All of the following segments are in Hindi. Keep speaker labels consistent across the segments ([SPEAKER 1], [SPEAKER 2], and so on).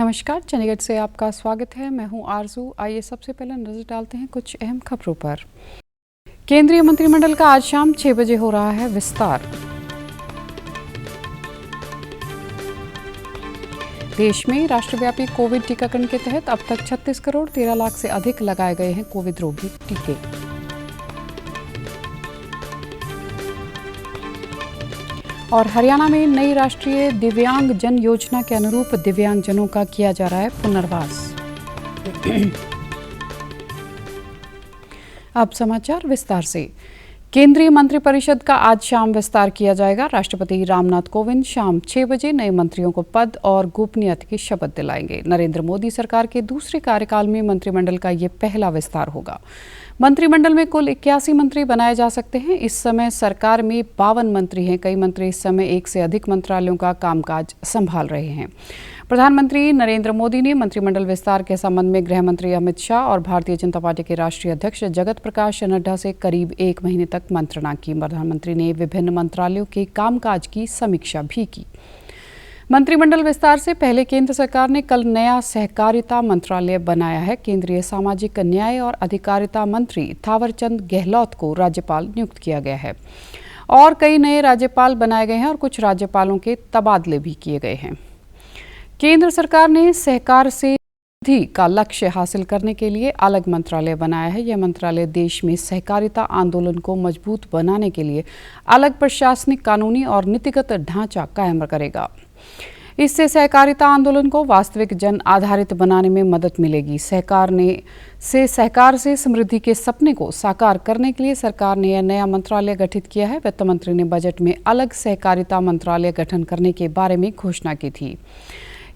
[SPEAKER 1] नमस्कार, चंडीगढ़ से आपका स्वागत है। मैं हूं आरजू। आइए सबसे पहले नजर डालते हैं कुछ अहम खबरों पर। केंद्रीय मंत्रिमंडल का आज शाम 6 बजे हो रहा है विस्तार। देश में राष्ट्रव्यापी कोविड टीकाकरण के तहत अब तक 36 करोड़ 13 लाख से अधिक लगाए गए हैं कोविड रोधी टीके। और हरियाणा में नई राष्ट्रीय दिव्यांग जन योजना के अनुरूप दिव्यांगजनों का किया जा रहा है पुनर्वास। अब समाचार विस्तार से। केंद्रीय मंत्रिपरिषद का आज शाम विस्तार किया जाएगा। राष्ट्रपति रामनाथ कोविंद शाम 6 बजे नए मंत्रियों को पद और गोपनीयता की शपथ दिलाएंगे। नरेंद्र मोदी सरकार के दूसरे कार्यकाल में मंत्रिमंडल का ये पहला विस्तार होगा। मंत्रिमंडल में कुल 81 मंत्री बनाए जा सकते हैं। इस समय सरकार में 52 मंत्री हैं। कई मंत्री इस समय एक से अधिक मंत्रालयों का कामकाज संभाल रहे हैं। प्रधानमंत्री नरेंद्र मोदी ने मंत्रिमंडल विस्तार के संबंध में गृह मंत्री अमित शाह और भारतीय जनता पार्टी के राष्ट्रीय अध्यक्ष जगत प्रकाश नड्डा से करीब 1 महीने तक मंत्रणा की। प्रधानमंत्री ने विभिन्न मंत्रालयों के कामकाज की समीक्षा भी की। मंत्रिमंडल विस्तार से पहले केंद्र सरकार ने कल नया सहकारिता मंत्रालय बनाया है। केंद्रीय सामाजिक न्याय और अधिकारिता मंत्री थावरचंद गहलोत को राज्यपाल नियुक्त किया गया है और कई नए राज्यपाल बनाए गए हैं और कुछ राज्यपालों के तबादले भी किए गए हैं। केंद्र सरकार ने सहकार से वृद्धि का लक्ष्य हासिल करने के लिए अलग मंत्रालय बनाया है। यह मंत्रालय देश में सहकारिता आंदोलन को मजबूत बनाने के लिए अलग प्रशासनिक, कानूनी और नीतिगत ढांचा कायम करेगा। इससे सहकारिता आंदोलन को वास्तविक जन आधारित बनाने में मदद मिलेगी। सहकार से समृद्धि के सपने को साकार करने के लिए सरकार ने यह नया मंत्रालय गठित किया है। वित्त मंत्री ने बजट में अलग सहकारिता मंत्रालय गठन करने के बारे में घोषणा की थी।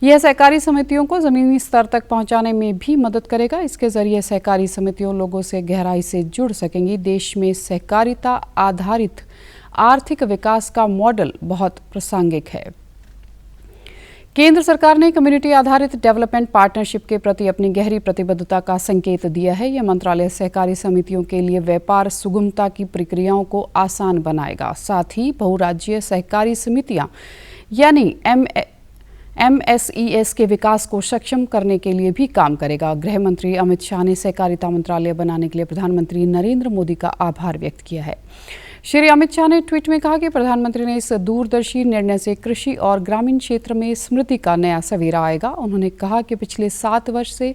[SPEAKER 1] यह सहकारी समितियों को जमीनी स्तर तक पहुंचाने में भी मदद करेगा। इसके जरिए सहकारी समितियों लोगों से गहराई से जुड़ सकेंगी। देश में सहकारिता आधारित आर्थिक विकास का मॉडल बहुत प्रासंगिक है। केंद्र सरकार ने कम्युनिटी आधारित डेवलपमेंट पार्टनरशिप के प्रति अपनी गहरी प्रतिबद्धता का संकेत दिया है। यह मंत्रालय सहकारी समितियों के लिए व्यापार सुगमता की प्रक्रियाओं को आसान बनाएगा। साथ ही बहुराज्यीय सहकारी समितियां यानी MSES के विकास को सक्षम करने के लिए भी काम करेगा। गृह मंत्री अमित शाह ने सहकारिता मंत्रालय बनाने के लिए प्रधानमंत्री नरेंद्र मोदी का आभार व्यक्त किया है। श्री अमित शाह ने ट्वीट में कहा कि प्रधानमंत्री ने इस दूरदर्शी निर्णय से कृषि और ग्रामीण क्षेत्र में समृद्धि का नया सवेरा आएगा। उन्होंने कहा कि पिछले 7 वर्ष से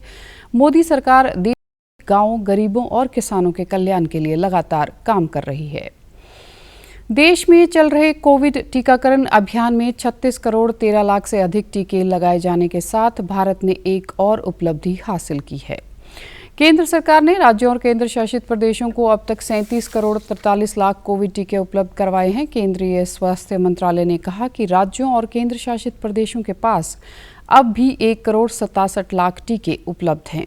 [SPEAKER 1] मोदी सरकार देश के गांवों, गरीबों और किसानों के कल्याण के लिए लगातार काम कर रही है। देश में चल रहे कोविड टीकाकरण अभियान में 36 करोड़ 13 लाख से अधिक टीके लगाए जाने के साथ भारत ने एक और उपलब्धि हासिल की है। केंद्र सरकार ने राज्यों और केंद्र शासित प्रदेशों को अब तक 37 करोड़ 43 लाख कोविड टीके उपलब्ध करवाए हैं। केंद्रीय स्वास्थ्य मंत्रालय ने कहा कि राज्यों और केंद्र शासित प्रदेशों के पास अब भी 1 करोड़ 67 लाख टीके उपलब्ध हैं।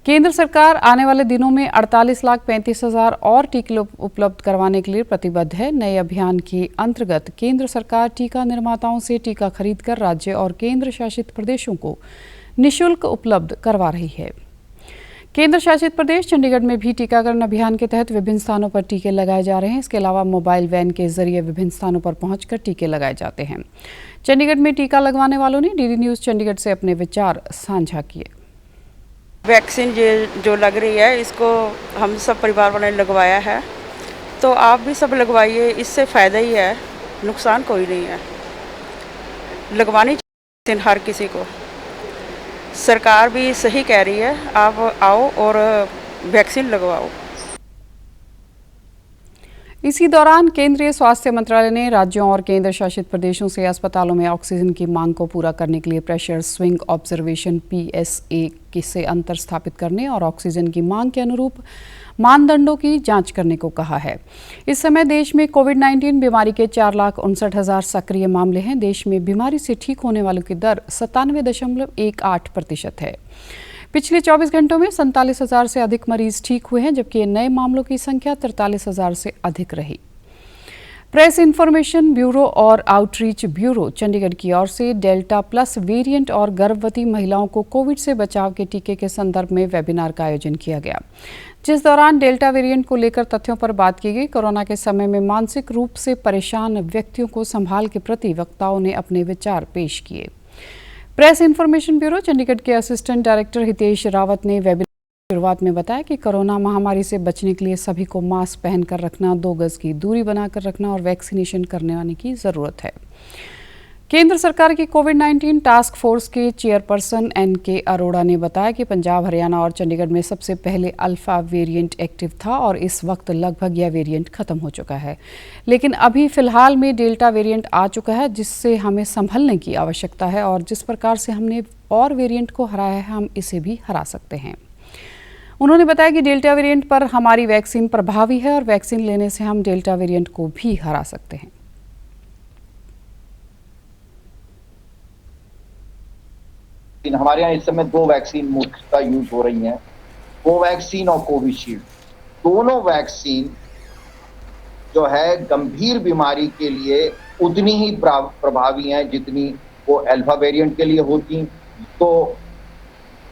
[SPEAKER 1] केंद्र सरकार आने वाले दिनों में 48,35,000 और टीके उपलब्ध करवाने के लिए प्रतिबद्ध है। नए अभियान के अंतर्गत केंद्र सरकार टीका निर्माताओं से टीका खरीदकर राज्य और केंद्र शासित प्रदेशों को निःशुल्क उपलब्ध करवा रही है। केंद्र शासित प्रदेश चंडीगढ़ में भी टीकाकरण अभियान के तहत विभिन्न स्थानों पर टीके लगाए जा रहे हैं। इसके अलावा मोबाइल वैन के जरिए विभिन्न स्थानों पर पहुंचकर टीके लगाए जाते हैं। चंडीगढ़ में टीका लगवाने वालों ने डीडी न्यूज़ चंडीगढ़ से अपने विचार साझा किए।
[SPEAKER 2] वैक्सीन जो लग रही है, इसको हम सब परिवार वालों ने लगवाया है, तो आप भी सब लगवाइए। इससे फ़ायदा ही है, नुकसान कोई नहीं है। लगवानी चाहिए हर किसी को। सरकार भी सही कह रही है, आप आओ और वैक्सीन लगवाओ।
[SPEAKER 1] इसी दौरान केंद्रीय स्वास्थ्य मंत्रालय ने राज्यों और केंद्र शासित प्रदेशों से अस्पतालों में ऑक्सीजन की मांग को पूरा करने के लिए प्रेशर स्विंग ऑब्जर्वेशन PSA से अंतर स्थापित करने और ऑक्सीजन की मांग के अनुरूप मानदंडों की जांच करने को कहा है। इस समय देश में कोविड-19 बीमारी के 4,59,000 सक्रिय मामले हैं। देश में बीमारी से ठीक होने वालों की दर 97.18% है। पिछले 24 घंटों में 47,000 से अधिक मरीज ठीक हुए हैं, जबकि नए मामलों की संख्या 43,000 से अधिक रही। प्रेस इन्फॉर्मेशन ब्यूरो और आउटरीच ब्यूरो चंडीगढ़ की ओर से डेल्टा प्लस वेरिएंट और गर्भवती महिलाओं को कोविड से बचाव के टीके के संदर्भ में वेबिनार का आयोजन किया गया, जिस दौरान डेल्टा वेरिएंट को लेकर तथ्यों पर बात की गई। कोरोना के समय में मानसिक रूप से परेशान व्यक्तियों को संभाल के प्रति वक्ताओं ने अपने विचार पेश किए। प्रेस इन्फॉर्मेशन ब्यूरो चंडीगढ़ के असिस्टेंट डायरेक्टर हितेश रावत ने वेबिनार की शुरुआत में बताया कि कोरोना महामारी से बचने के लिए सभी को मास्क पहनकर रखना, 2 गज की दूरी बनाकर रखना और वैक्सीनेशन करने की जरूरत है। केंद्र सरकार की कोविड-19 टास्क फोर्स के चेयरपर्सन NK अरोड़ा ने बताया कि पंजाब, हरियाणा और चंडीगढ़ में सबसे पहले अल्फा वेरिएंट एक्टिव था और इस वक्त लगभग यह वेरिएंट खत्म हो चुका है। लेकिन अभी फिलहाल में डेल्टा वेरिएंट आ चुका है, जिससे हमें संभलने की आवश्यकता है और जिस प्रकार से हमने और वेरिएंट को हराया है, हम इसे भी हरा सकते हैं। उन्होंने बताया कि डेल्टा वेरिएंट पर हमारी वैक्सीन प्रभावी है और वैक्सीन लेने से हम डेल्टा वेरिएंट को भी हरा सकते हैं।
[SPEAKER 3] हमारे यहाँ इस समय 2 वैक्सीन मुख्यतः यूज हो रही हैं, कोवैक्सीन और कोविशील्ड। दोनों वैक्सीन जो है गंभीर बीमारी के लिए उतनी ही प्रभावी हैं जितनी वो अल्फा वेरिएंट के लिए होती। तो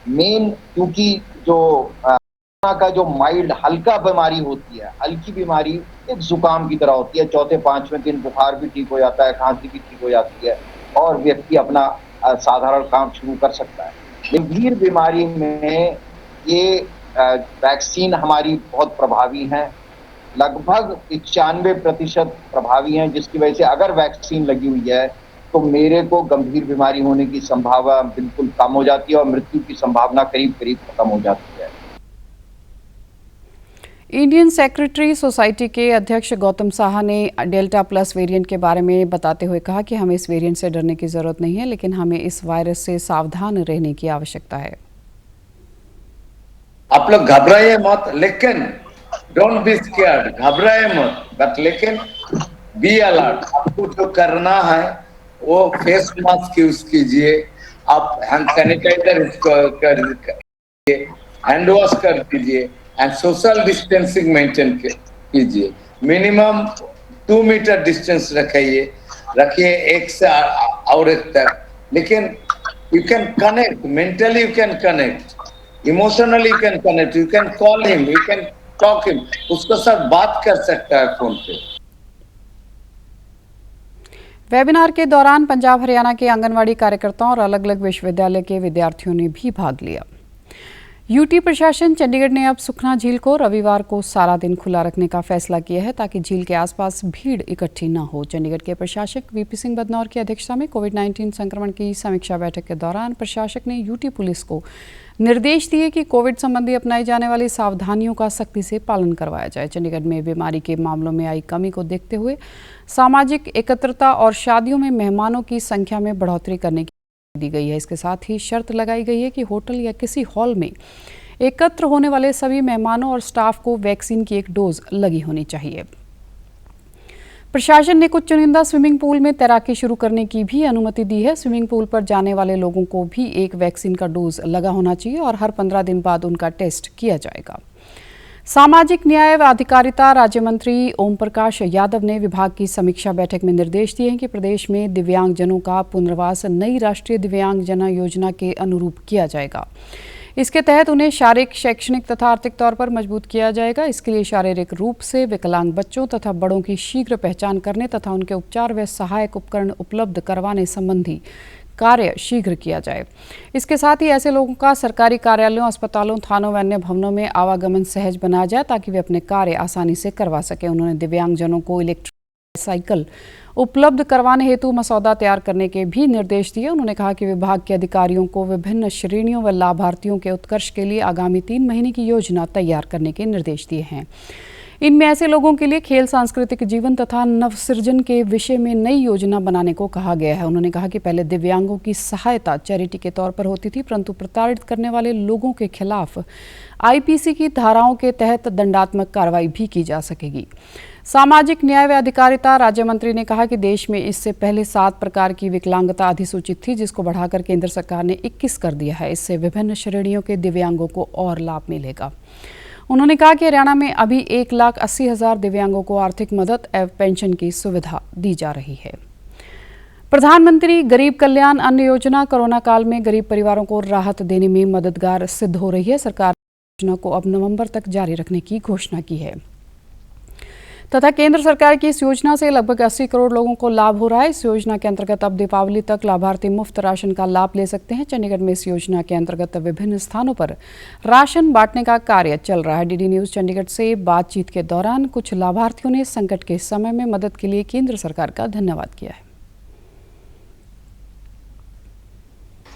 [SPEAKER 3] मेन क्योंकि जो कोरोना का जो माइल्ड हल्का बीमारी होती है, हल्की बीमारी एक जुकाम की तरह होती है, चौथे 5वें दिन बुखार भी ठीक हो जाता है, खांसी भी ठीक हो जाती है और व्यक्ति अपना साधारण काम शुरू कर सकता है। गंभीर बीमारी में ये वैक्सीन हमारी बहुत प्रभावी हैं, लगभग 91% प्रभावी हैं, जिसकी वजह से अगर वैक्सीन लगी हुई है तो मेरे को गंभीर बीमारी होने की संभावना बिल्कुल कम हो जाती है और मृत्यु की संभावना करीब खत्म हो जाती है।
[SPEAKER 1] इंडियन सेक्रेटरी सोसाइटी के अध्यक्ष गौतम साहा ने डेल्टा प्लस वेरिएंट के बारे में बताते हुए कहा कि हमें इस वेरिएंट से डरने की जरूरत नहीं है, लेकिन हमें इस वायरस से सावधान रहने की आवश्यकता है।
[SPEAKER 4] आप लोग घबराइए मत, लेकिन डोंट बी स्केयर्ड, घबराइए मत, बट लेकिन बी अलर्ट। आपको जो करना है वो फेस मास्क यूज कीजिए, आप हैंड सैनिटाइजर कर हैंड वॉश कर दीजिए एंड सोशल डिस्टेंसिंग मेंटेन कीजिए। मिनिमम 2 मीटर डिस्टेंस रखिए एक से और एक तक। लेकिन you can connect mentally, you can connect emotionally, you can connect, you can call him, you can talk him, उसको साथ बात कर सकता है फोन पे।
[SPEAKER 1] वेबिनार के दौरान पंजाब, हरियाणा के आंगनवाड़ी कार्यकर्ताओं और अलग अलग विश्वविद्यालय के विद्यार्थियों ने भी भाग लिया। यूटी प्रशासन चंडीगढ़ ने अब सुखना झील को रविवार को सारा दिन खुला रखने का फैसला किया है ताकि झील के आसपास भीड़ इकट्ठी न हो। चंडीगढ़ के प्रशासक VP सिंह बदनौर की अध्यक्षता में कोविड-19 संक्रमण की समीक्षा बैठक के दौरान प्रशासक ने यूटी पुलिस को निर्देश दिए कि कोविड संबंधी अपनाई जाने वाली सावधानियों का सख्ती से पालन करवाया जाए। चंडीगढ़ में बीमारी के मामलों में आई कमी को देखते हुए सामाजिक एकत्रता और शादियों में मेहमानों की संख्या में बढ़ोतरी करने की दी गई है। इसके साथ ही शर्त लगाई गई है कि होटल या किसी हॉल में एकत्र होने वाले सभी मेहमानों और स्टाफ को वैक्सीन की 1 डोज लगी होनी चाहिए। प्रशासन ने कुछ चुनिंदा स्विमिंग पूल में तैराकी शुरू करने की भी अनुमति दी है। स्विमिंग पूल पर जाने वाले लोगों को भी 1 वैक्सीन का डोज लगा होना चाहिए और हर 15 दिन बाद उनका टेस्ट किया जाएगा। सामाजिक न्याय व अधिकारिता राज्य मंत्री ओम प्रकाश यादव ने विभाग की समीक्षा बैठक में निर्देश दिए हैं कि प्रदेश में दिव्यांगजनों का पुनर्वास नई राष्ट्रीय दिव्यांगजन योजना के अनुरूप किया जाएगा। इसके तहत उन्हें शारीरिक, शैक्षणिक तथा आर्थिक तौर पर मजबूत किया जाएगा। इसके लिए शारीरिक रूप से विकलांग बच्चों तथा बड़ों की शीघ्र पहचान करने तथा उनके उपचार व सहायक उपकरण उपलब्ध करवाने संबंधी कार्य शीघ्र किया जाए। इसके साथ ही ऐसे लोगों का सरकारी कार्यालयों, अस्पतालों, थानों व अन्य भवनों में आवागमन सहज बनाया जाए ताकि वे अपने कार्य आसानी से करवा सकें। उन्होंने दिव्यांगजनों को इलेक्ट्रिक साइकिल उपलब्ध करवाने हेतु मसौदा तैयार करने के भी निर्देश दिए। उन्होंने कहा कि विभाग के अधिकारियों को विभिन्न श्रेणियों व लाभार्थियों के उत्कर्ष के लिए आगामी 3 महीने की योजना तैयार करने के निर्देश दिए हैं। इनमें ऐसे लोगों के लिए खेल, सांस्कृतिक जीवन तथा नवसृजन के विषय में नई योजना बनाने को कहा गया है। उन्होंने कहा कि पहले दिव्यांगों की सहायता चैरिटी के तौर पर होती थी, परंतु प्रताड़ित करने वाले लोगों के खिलाफ IPC की धाराओं के तहत दंडात्मक कार्रवाई भी की जा सकेगी। सामाजिक न्याय व अधिकारिता राज्य मंत्री ने कहा कि देश में इससे पहले 7 प्रकार की विकलांगता अधिसूचित थी, जिसको बढ़ाकर केंद्र सरकार ने 21 कर दिया है। इससे विभिन्न श्रेणियों के दिव्यांगों को और लाभ मिलेगा। उन्होंने कहा कि हरियाणा में अभी 1,80,000 दिव्यांगों को आर्थिक मदद एवं पेंशन की सुविधा दी जा रही है। प्रधानमंत्री गरीब कल्याण अन्न योजना कोरोना काल में गरीब परिवारों को राहत देने में मददगार सिद्ध हो रही है। सरकार ने योजना को अब नवंबर तक जारी रखने की घोषणा की है। तथा केंद्र सरकार की इस योजना से लगभग 80 करोड़ लोगों को लाभ हो रहा है। इस योजना के अंतर्गत अब दीपावली तक लाभार्थी मुफ्त राशन का लाभ ले सकते हैं। चंडीगढ़ में इस योजना के अंतर्गत विभिन्न स्थानों पर राशन बांटने का कार्य चल रहा है। डीडी न्यूज चंडीगढ़ से बातचीत के दौरान कुछ लाभार्थियों ने संकट के समय में मदद के लिए केंद्र सरकार का धन्यवाद किया है।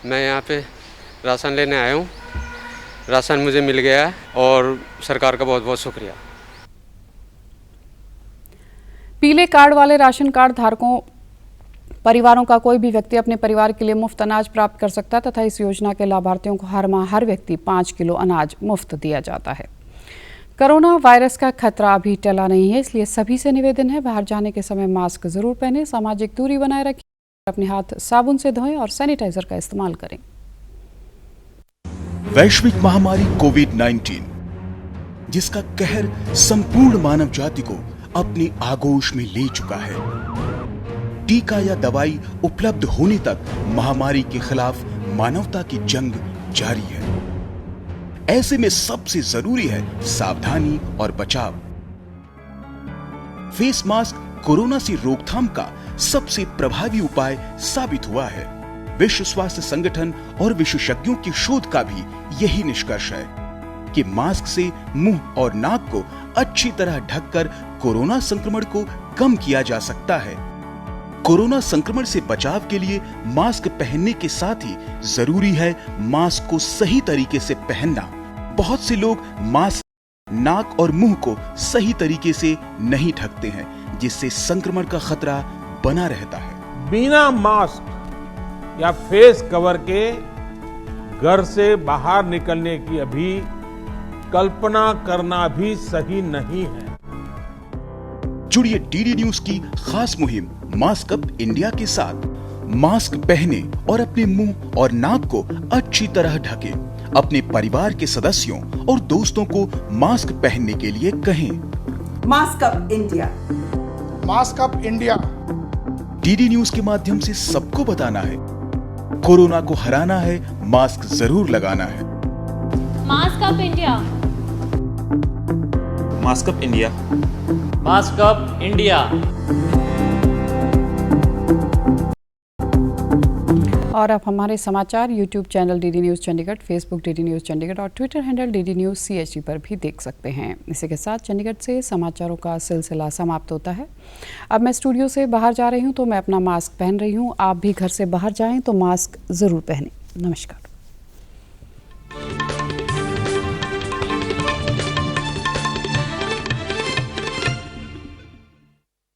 [SPEAKER 5] मैं यहाँ पे राशन लेने आया हूँ। राशन मुझे मिल गया है और सरकार का बहुत बहुत शुक्रिया।
[SPEAKER 1] पीले कार्ड वाले राशन कार्ड धारकों परिवारों का कोई भी व्यक्ति अपने परिवार के लिए मुफ्त अनाज प्राप्त कर सकता है तथा इस योजना के लाभार्थियों को हर माह हर व्यक्ति 5 किलो अनाज मुफ्त दिया जाता है। कोरोना वायरस का खतरा अभी टला नहीं है, इसलिए सभी से निवेदन है बाहर जाने के समय मास्क जरूर पहनें, सामाजिक दूरी बनाए रखें, अपने हाथ साबुन से धोएं और सैनिटाइजर का इस्तेमाल करें।
[SPEAKER 6] वैश्विक महामारी कोविड-19 जिसका कहर संपूर्ण मानव जाति को अपनी आगोश में ले चुका है। टीका या दवाई उपलब्ध होने तक महामारी के खिलाफ मानवता की जंग जारी है। ऐसे में सबसे जरूरी है सावधानी और बचाव। फेस मास्क कोरोना से रोकथाम का सबसे प्रभावी उपाय साबित हुआ है। विश्व स्वास्थ्य संगठन और विशेषज्ञों की शोध का भी यही निष्कर्ष है कि मास्क से मुंह और नाक को अच्छी तरह ढककर कोरोना संक्रमण को कम किया जा सकता है। कोरोना संक्रमण से बचाव के लिए मास्क पहनने के साथ ही जरूरी है मास्क को सही तरीके से पहनना। बहुत से लोग मास्क, नाक और मुंह को सही तरीके से नहीं ढकते हैं, जिससे संक्रमण का खतरा बना रहता है।
[SPEAKER 7] बिना मास्क या फेस कवर के घर से बाहर निकलने की अभी कल्पना करना भी सही नहीं है।
[SPEAKER 6] जुड़िए डीडी न्यूज की खास मुहिम मास्क अप इंडिया के साथ। मास्क पहने और अपने मुंह और नाक को अच्छी तरह ढकें। अपने परिवार के सदस्यों और दोस्तों को मास्क पहनने के लिए कहें।
[SPEAKER 8] Mask up India,
[SPEAKER 9] mask up India.
[SPEAKER 6] DD news के माध्यम से सबको बताना है, कोरोना को हराना है, मास्क जरूर लगाना है।
[SPEAKER 10] Mask up India,
[SPEAKER 11] mask up India,
[SPEAKER 10] mask up India.
[SPEAKER 1] और अब हमारे समाचार YouTube channel DD news Chandigarh, Facebook DD news Chandigarh और Twitter handle DD news CHD पर भी देख सकते हैं। इसी के साथ चंडीगढ़ से समाचारों का सिलसिला समाप्त होता है। अब मैं स्टूडियो से बाहर जा रही हूं तो मैं अपना मास्क पहन रही हूं। आप भी घर से बाहर जाएं तो मास्क ज़रूर पहनें। नमस्कार।